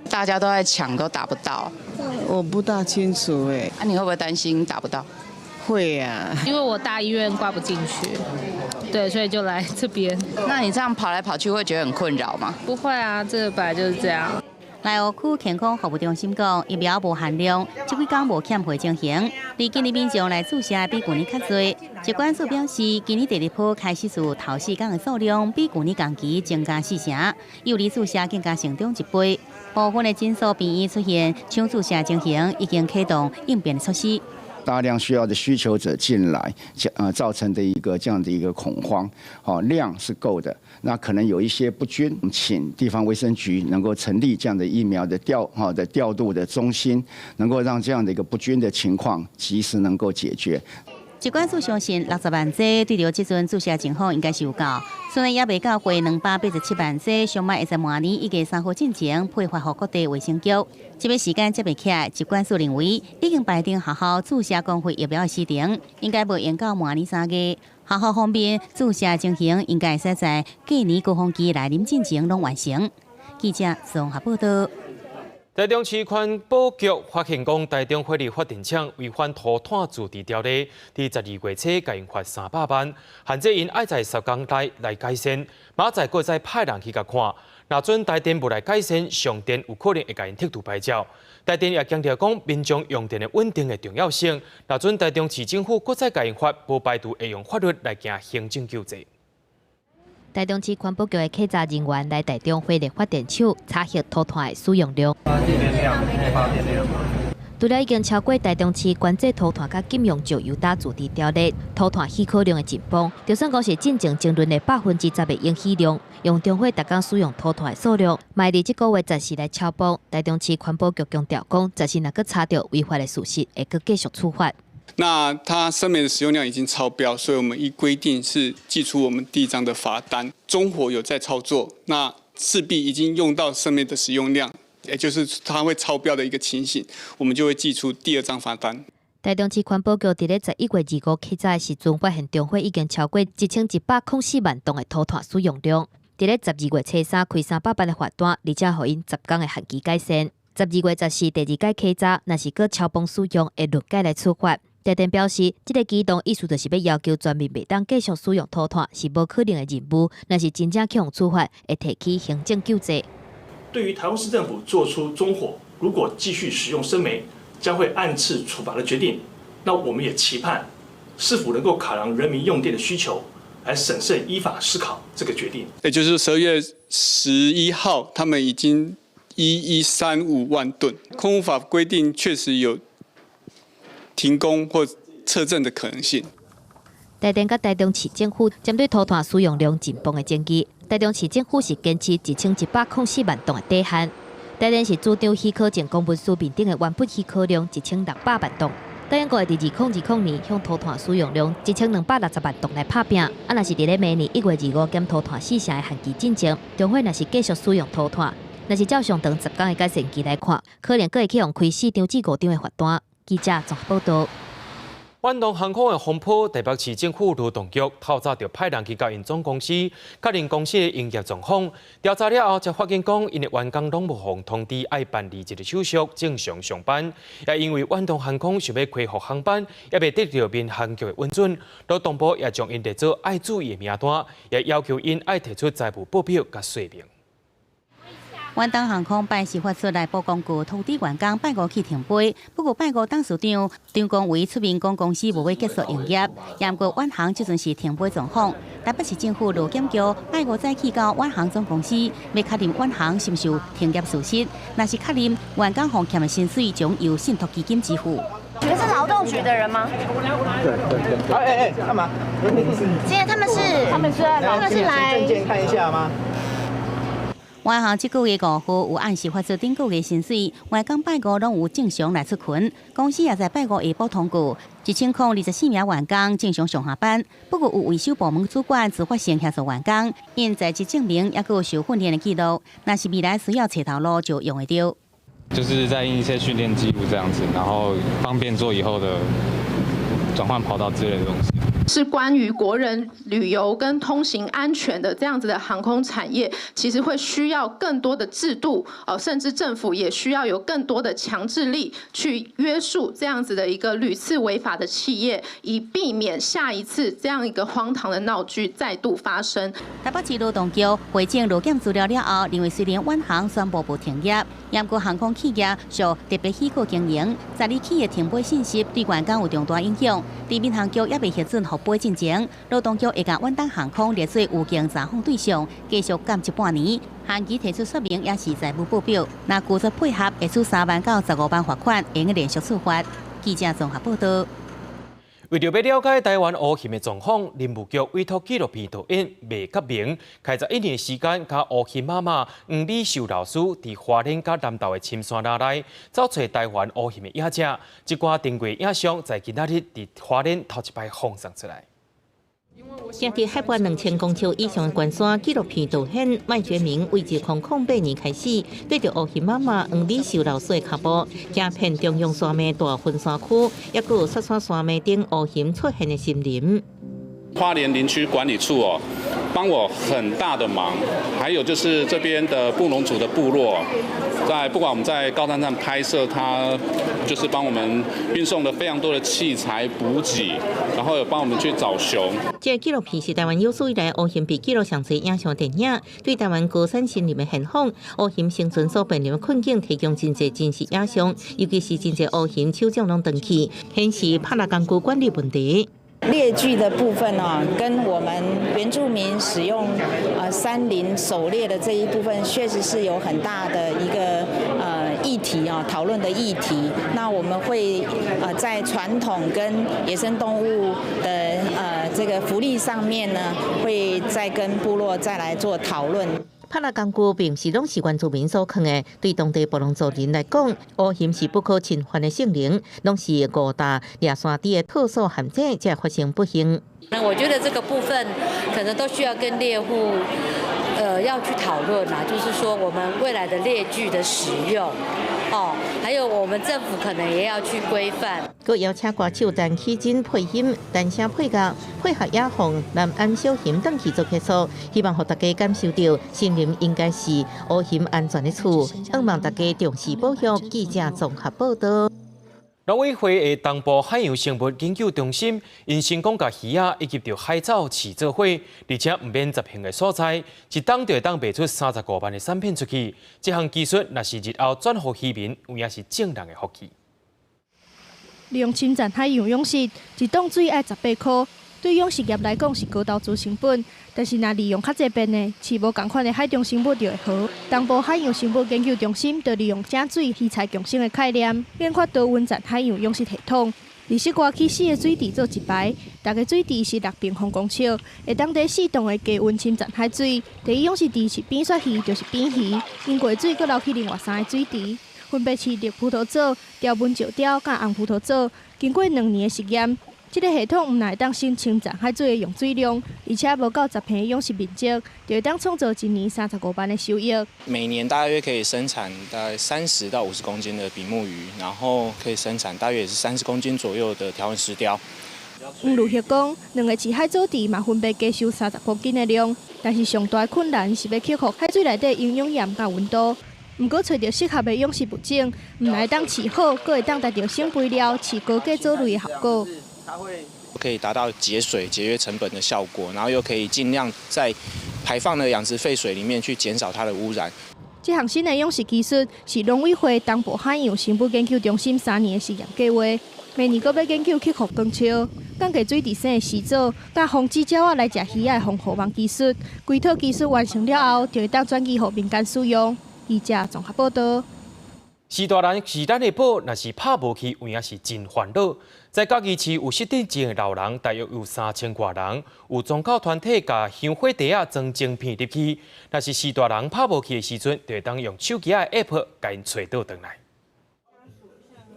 大家都在抢，都打不到。我不大清楚哎。你会不会担心打不到？会呀，因为我大医院挂不进去，对，所以就来这边。那你这样跑来跑去会觉得很困扰吗？不会啊，这个本来就是这样。来湖区健康服务中心讲，疫苗无限量，这几天无欠货情形。而今年民众来注射比去年较多。疾管署表示，今年第二波开始数头4天的数量比去年同期增加4成，幼儿注射更加成长1倍。部分的诊所病院出现抢注射情形，已经启动应变措施。大量需要的需求者进来，造成的这样的一个恐慌，量是够的，那可能有一些不均，请地方卫生局能够成立这样的疫苗的调度的中心，能够让这样的一个不均的情况及时能够解决。疾管署相信60万剂对着这阵注射情况应该是有够，虽然也未到过287万剂，上摆会在明年1月3号进前配发给各地卫生局。这笔时间接袂起来，疾管署认为已经排定学校注射公费疫苗的时程，应该无延到明年3月。学校方面注射情形应该会在过年高峰期来临进前拢完成。记者综合报道。台中市环保局发现讲，台中火力发电厂违反土炭自治条例，伫12月初甲因罚300万，限制因爱在10天内来改善，马再过再派人去甲看。若准台电无来改善，上电有可能会甲因剔除牌照。台电也强调讲，民众用电的稳定的重要性。若准台中市政府搁再甲因罚，无排除会用法律来行行政救济。台中市环保局的客查人员来台中火力发电厂查核土炭的使用量。除了已经超过台中市管制土炭甲禁用石油打自治条例，土炭许可量的进步，就算讲是进前争论的10%的应许量，用中火逐工使用土炭的数量，卖伫这个月10日来超标。台中市环保局强调讲，10日若搁查到违法的事实，会搁继续处罚。那它上面的使用量已经超标，所以我们依规定是寄出我们第一张的罚单。中火有在操作，那势必已经用到上面的使用量，也就是它会超标的一个情形，我们就会寄出第2张罚单。台中市环保局伫咧11月25日起早时阵发现中火已经超过1104万吨的土炭使用量，伫咧12月初3开300万的罚单，而且互因10天的限期改善。12月14第2届起早，若是搁超标使用，会论届来处罚。台电表示，这个举动意思就是要要求全民袂当继续使用土炭，是无可能的任务。若是真正去用处罚，会提起行政救济。对于台中市政府做出中火如果继续使用生煤，将会按次处罚的决定，那我们也期盼是否能够考量人民用电的需求，来审慎依法思考这个决定。也就是12月11号，他们已经1135万吨，空污法规定确实有停工或测证的可能性。台电甲台中市政府针对土炭使用量紧绷的建议，台中市政府是坚持1104万吨的底限。台电是主张许可证公文书面顶的原本许可量1600万吨。台电国会伫2020年向土炭使用量1260万吨来拍拼。若是伫咧明年1月25检土炭4成的限期进前，中火若是继续使用土炭，若是照上长10天的改善期来看，可能阁会去用开4张至5张的罚单。记者综合报道。远东航空的风波，台北市政府劳动局透早就派人去甲因总公司确认公司的营业状况。调查了后，才发现讲，因的员工拢无奉通知爱办理一个手续正常上班。也因为远东航空想要恢复航班，也未得到民航局的允准，劳动部也将因列做爱注意的名单，也要求因爱提出财务报表甲说明。 远东航空办事发出来报公告，通知员工拜五起停飞。不过拜五董事长张公伟出面讲公司无要结束营业，也不过远航即阵是停飞状况。台北市政府劳检局拜五早起到远航总公司，要确认远航是毋是有停业事实。若是确认，员工付欠的薪水将由信托基金支付。你们是劳动局的人吗？对。干嘛？今天他们是来证件看一下吗？ 远航这个月5号有按时发出顶个月薪水，员工拜五拢有正常来出勤。公司也在拜五下晡通告，1024名员工正常上下班。不过有维修部门主管自发性协助员工，因在职证明也有受训练的记录，若是未来需要找头路就用得到。就是在印一些训练记录这样子，然后方便做以后的转换跑道之类的东西。 是关于国人旅游跟通行安全的这样子的航空产业，其实会需要更多的制度，甚至政府也需要有更多的强制力去约束这样子的一个屡次违法的企业，以避免下一次这样一个荒唐的闹剧再度发生。台北市劳动局会诊劳检资料了后，认为虽然远航宣布无停业，也不过航空企业属特别许可经营，12起的停飞信息对员工有重大影响。地民航局也未核准。 复飞进前，劳动局会将远东航空列做有经查访对象，继续监1半年，限期提出说明也是财务报表。若拒绝配合，会处3万到15万罚款，会连续处罚。记者综合报道。为了要了解台湾乌熊的状况，林务局委托纪录片导演麦克明，开11年时间，甲乌熊妈妈黄美秀老师伫花莲甲南投的深山林内找找台湾乌熊的影者。一寡珍贵影像在今仔日伫花莲头一摆放送出来。 正伫海拔2000公尺以上的关山，纪录片导演麦觉明为2008年开始，对着乌熊妈妈黄美秀老师的脚步，行遍中央山脉大分山区，也佮有雪山山脉顶乌熊出现的森林。 花莲林区管理处帮我很大的忙。还有就是这边的布农族的部落，不管我们在高山上拍摄，他就是帮我们运送了非常多的器材补给，然后有帮我们去找熊。这纪录片是台湾有史以来乌熊被记录上侪影像电影，对台湾高山森林的现况、乌熊生存所面临的困境提供真侪真实影像，尤其是真侪乌熊手掌拢断去，显示帕拉冈古管理问题。 猎具的部分跟我们原住民使用山林狩猎的这一部分，确实是有很大的一个议题讨论的议题。那我们会在传统跟野生动物的这个福利上面呢，会再跟部落再来做讨论。 帕拉冈古并不是拢是原住民所垦的，对当地布农族人来讲，乌熊是不可侵犯的性灵，拢是五大野山地的特殊陷阱，才发生不幸。那我觉得这个部分可能都需要跟猎户要去讨论啦，就是说我们未来的猎具的使用。 还有我们政府可能也要去规范。佮邀请歌手陈绮贞配音、单声配乐，配合野凤、南安小熊等去做结束，希望让大家感受到森林应该是乌熊安全的厝。希望大家重视保育。记者综合报道。 农委会的东部海洋生物研究中心因成功甲鱼仔以及着海藻饲做伙，而且唔免执行的所在，一档就会当卖出35万的产品出去。这项技术若是日后转互渔民，有影是正人的福气。利用侵占海洋养殖，一档水要18块，对养殖业来讲是高投资成本。但是若利用较这边的，饲无同款的海中生物就会好。东部海洋生物研究中心就利用井水鱼菜共生的概念，研发多温层海洋养殖系统。20多起4个水池做一排，大个水池是6平方公尺，会当伫适当的低温侵占海水。第一养殖池是扁鳝鱼，就是扁鱼，因过水搁流去另外3个水池。 分别饲绿葡萄藻、条纹石雕甲红葡萄藻，经过2年的实验，这个系统唔但会当申请站海水的用水量，而且无到10坪的养殖面积，就会当创造一年35万的收益。每年大约可以生产大概30到50公斤的比目鱼，然后可以生产大约也是30公斤左右的条纹石雕。黄如玉讲，2个饲海藻池嘛分别加收30公斤的量，但是上大的困难是要克服海水内底营养盐甲温度。毋过找到适合的养殖物种，毋但会当饲好，阁会当达到省肥料、饲高价藻类的效果。可以达到节水、节约成本的效果，然后又可以尽量在排放的养殖废水里面去减少它的污染。这项新的养殖技术是农委会东部海洋生物研究中心3年的实验计划，明年阁要研究克服光潮、降低水地生的洗藻，甲防止鸟仔来食鱼仔的防护网技术。规套技术完成了后，就会当转移给民间使用。记者综合报道。是大人是咱的宝，若是拍无去，有影是真烦恼。在嘉义市有失智症的老人，大约有3000多人，有宗教团体甲香火袋仔装晶片入去。若是是大人拍无去的时阵，就会当用手机的 app 甲因找倒转来。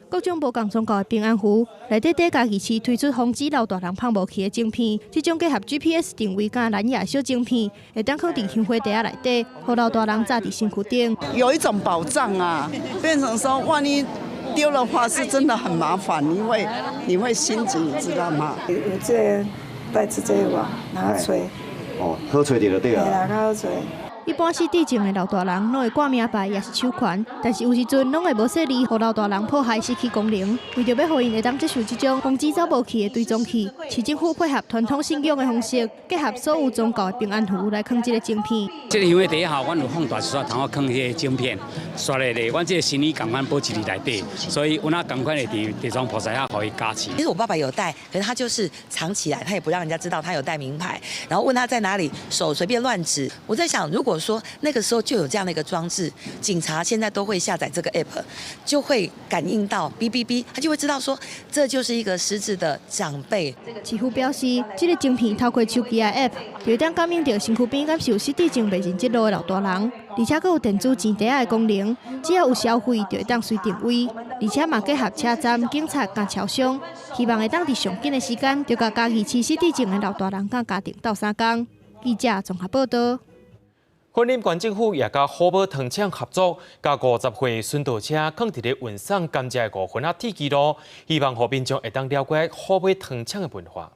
各种无共宗教的平安符，内底在嘉义市推出防止老大人拍无去的晶片。这种结合 GPS 定位甲蓝牙小晶片，会当放伫香火袋仔内底，互老大人扎伫身躯顶。有一种保障啊，变成说万一丢的话是真的很麻烦，你会心急，你知道吗？有这带着这个拿吹。哦，好吹就对了。对啦，较好吹。一般失智症的老大人拢会挂名牌，也是手环，但是有时阵拢会无说理，互老大人破坏失去功能。为着要互因会当接受这种防止走无去的追踪器，市政府配合传统信仰的方式，结合所有宗教的平安符来放这个晶片。这个因为第一吼，阮有放大一撮通我放迄个晶片，刷咧咧，阮这个心理感官保持伫内底，所以阮那赶快咧伫地藏菩萨遐可以加持。其实我爸爸有戴，可是他就是藏起来，他也不让人家知道他有戴名牌，然后问他在哪里，手随便乱指。我在想，如果说那个时候就有这样的一个装置，警察现在都会下载这个 app， 就会感应到哔哔哔，他就会知道说这就是一个失智的长辈。市府表示，这个晶片透过手机的 app， 就会当感应到身躯边感受失智症袂认知路的老大人，而且佫有电子钱袋的功能，只要有消费就会当随定位，而且嘛结合车站、警察甲超商，希望会当伫上紧的时间，就甲嘉义市失智症的老大人甲家庭斗相共。记者综合报道。云林县政府也甲虎尾糖厂合作，甲50岁孙道车放伫咧运送甘蔗5分铁基路，希望互民众会当了解虎尾糖厂的文化。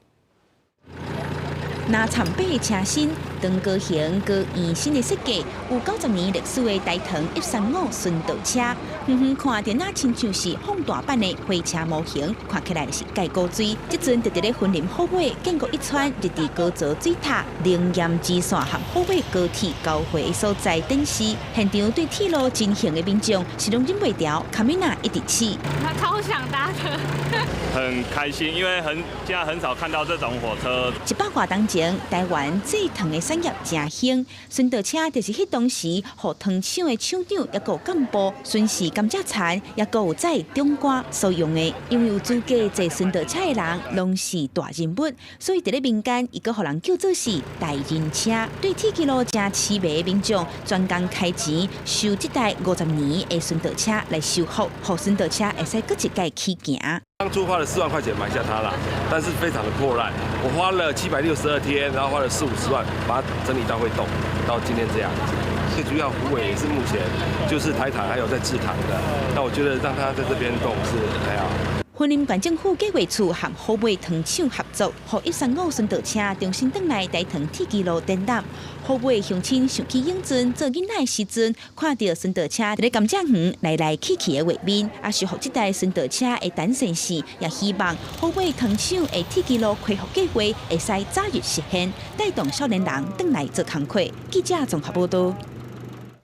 拿惨白的车身，长高型高圆身的设计，有90年历史的大唐135顺道车，远远看着那亲像是放大版的火车模型，看起来是介古锥。即阵就伫咧云林虎尾建过一串日地高槽水塔、灵验支线和虎尾高铁交汇的所在展示。现场对铁路进行的民众是拢忍袂住，卡米娜一直起。他超想搭的，很开心，因为现在很少看到这种火车。100多年前，台湾制糖的产业正兴，顺道车就是迄当时，互糖厂的厂长也有干部巡视甘蔗田，也有在中瓜所用的。因为有资格坐顺道车的人，拢是大人物，所以伫咧民间，伊个互人叫做是大人车。对铁基路正痴迷的民众，专工开钱收这台50年的顺道车来修复，互顺道车会使搁一届起行。当初花了4万块钱买下它了，但是非常的破烂。我花了762天，然后花了40-50万把它整理到会动，到今天这样子。最主要虎尾也是目前就是台糖还有在制糖的，那我觉得让它在这边动是还好。云林县政府计划处和虎尾糖厂合作，予135顺道车重新转来大唐铁基路展览。虎尾乡亲想起永尊做囡仔的时阵，看到顺道车伫咧甘蔗园来来去去的画面，也是予这台顺道车的诞生时，也希望虎尾糖厂的铁基路恢复计划会使早日实现，带动少年人转来做工课。记者综合报道。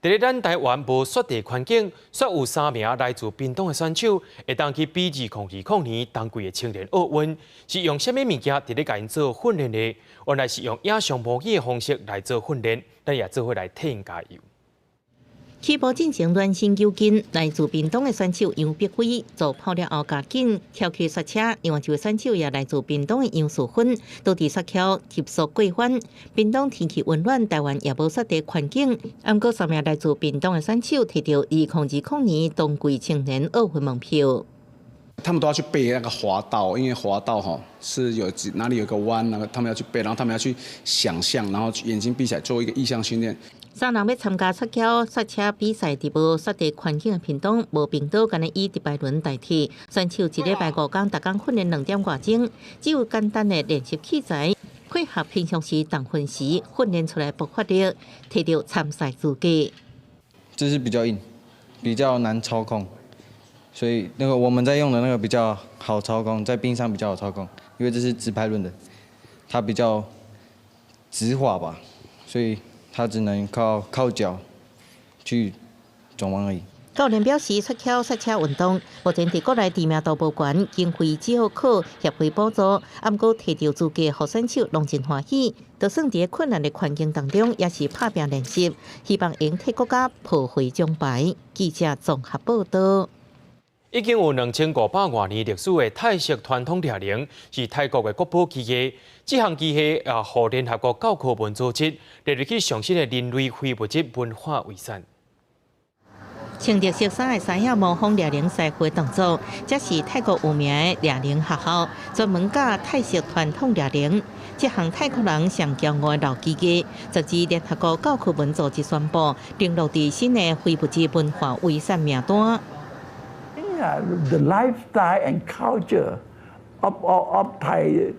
伫咧咱台湾无雪地环境，却有3名来自屏东的选手会当去比2020年冬季的青年奥运，是用什么物件伫咧甲因做训练的？原来是用影像模拟的方式来做训练，咱也做伙来替因加油。起步进行暖身游筋，来自屏东的选手杨碧辉做跑了后加紧跳起雪车，另外一位选手也来自屏东的杨淑芬，都伫雪橇急速过关。屏东天气温暖，台湾也无雪地环境，毋过3名来自屏东的选手摕到2020年冬季青年奥运门票。他们都要去背那个滑道，因为滑道是有哪里有个弯，那个他们要去背，然后他们要去想象，然后眼睛闭起来做一个意象训练。3人要参加摔跤摔车比赛，伫无雪地环境的屏东无冰岛，敢若以迪拜轮代替，选手1礼拜5天，逐工训练2点外钟，只有简单的练习器材，配合平常时动分时训练出来爆发力，摕到参赛资格。这是比较硬，比较难操控，所以那个我们在用的那个比较好操控，在冰上比较好操控，因为这是直排轮的，它比较直滑吧，所以它只能靠脚去转弯而已。教练表示，摔跤赛车运动目前伫国内知名度无悬，经费只好靠协会补助，不过摕到资格，互选手拢真欢喜。就算伫困难的环境当中，也是拍拼练习，希望能替国家抱回奖牌。记者综合报道。已经有2500多年历史的泰式传统猎铃，是泰国的国宝机器。这项机器互联合国教科文组织列入去上新的人类非物质文化遗产。穿着色衫的三亚模仿猎铃赛会动作，这是泰国有名的猎铃学校，专门教泰式传统猎铃。这项泰国人上骄傲的老机器，昨日联合国教科文组织宣布，登录伫新的非物质文化遗产名单。The lifestyle and culture of Thai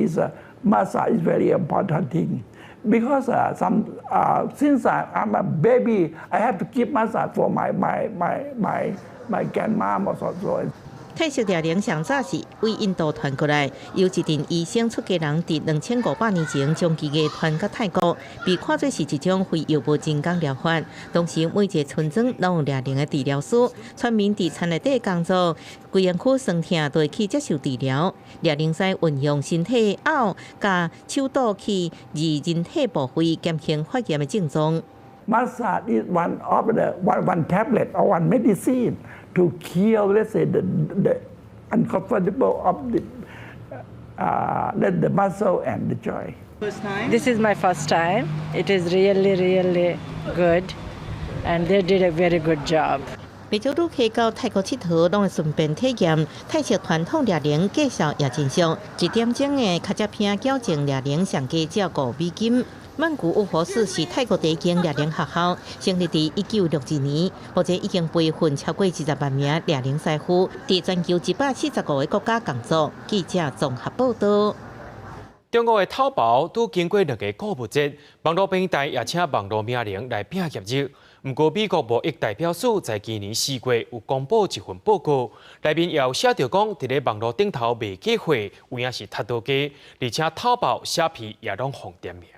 is massage is very important thing because since I'm a baby I have to keep massage for my grandmom also. 泰式猎铃上早是为印度传过来，由一阵医生出家人伫2500年前将机器传到泰国，被看作是一种非药物人工疗法。当时每一个村庄拢有猎铃的治疗师，村民伫田内底工作，规身躯酸痛都会去接受治疗。猎铃使运用身体拗加手倒去移人体部位，减轻发炎的症状。Massage is one of the one tablet or one medicine to kill, let's say, the uncomfortable of the muscle and the joint. This is my first time. It is really good, and they did a very good job. 每周旅客到泰国佚佗，拢会顺便体验泰式传统猎铃，介绍也真俗。1点钟的卡扎片矫正猎铃上价只要$5。曼谷雾佛寺是泰国第一间猎铃学校，成立于1962年，目前已经培训超过20万名猎铃师傅，伫全球145个国家工作。记者综合报道。中国的淘宝都经过2个购物节，网络平台也请网络名人来拼业绩。不过，美国贸易代表处在今年4月有公布一份报告，内面也有写到讲，伫咧网络顶头卖假货有影是太多假，而且淘宝、虾皮也拢红点名。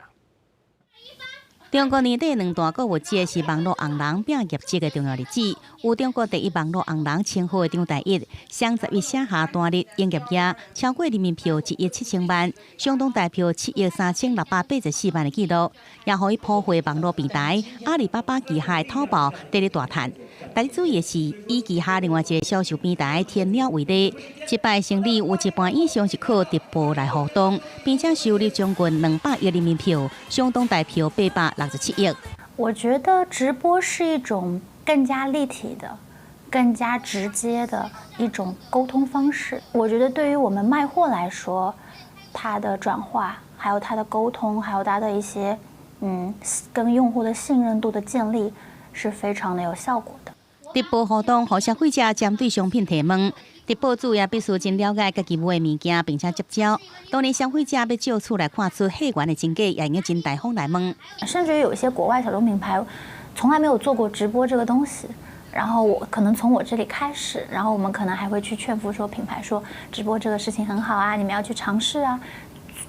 中国年底2大购物节是网络红人拼业绩的重要日子。有中国第一网络红人称号的张大奕，双11写下单日营业额超过人民票1亿7千万，相当代表7亿3684万的纪录，也可以破坏网络平台阿里巴巴旗下淘宝得了大赚。大家注意的是，以旗下另外一个销售平台天鸟为例，一摆生理有一半以上是靠直播来互动，并且收入将近200亿人民票，相当代表867亿。我觉得直播是一种更加立体的、更加直接的一种沟通方式。我觉得对于我们卖货来说，它的转化，还有它的沟通，还有它的一些跟用户的信任度的建立，是非常的有效果的。直播活动，互消费者针对商品提问，直播主也必须真了解家己买的物件，并且接招。当然，消费者要照出来看出货源的真假，也应该真大方来问。甚至于有一些国外小众品牌，从来没有做过直播这个东西。然后我可能从我这里开始，然后我们可能还会去劝服说品牌说直播这个事情很好啊，你们要去尝试啊。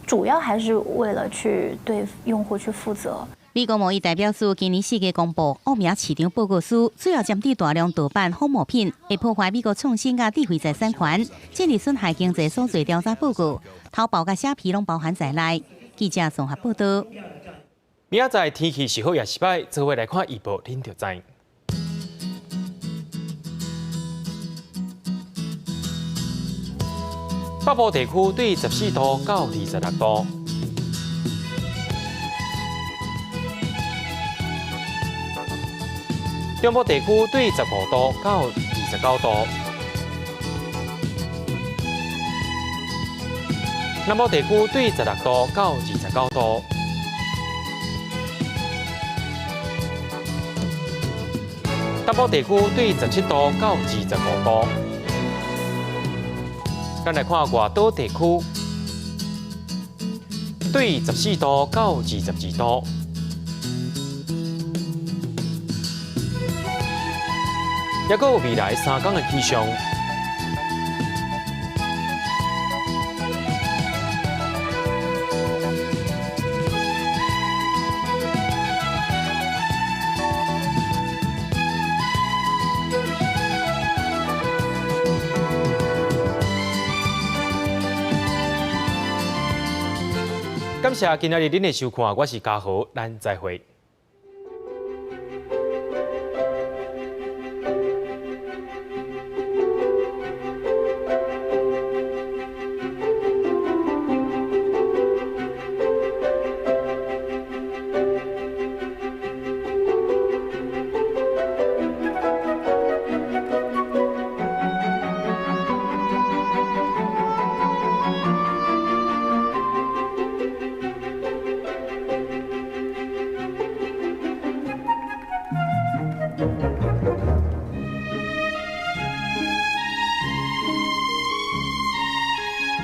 主要还是为了去对用户去负责。美国贸易代表处今年4月公布恶名市场报告书，主要针对大量盗版仿冒品，会破坏美国创新甲智慧财产权，建立损害经济所做调查报告，淘宝甲虾皮拢包含在内。记者综合报道。明仔载天气是好也是歹，做伙来看预报，恁就知。北部地区对14度到26度。中部地区对15度到29度，南部地区对16度到29度。东部地区对17度到25度。咱来看外岛地区，对14度到22度。还佫有未来3天的气象。感谢今日您的收看，我是嘉豪，咱再会。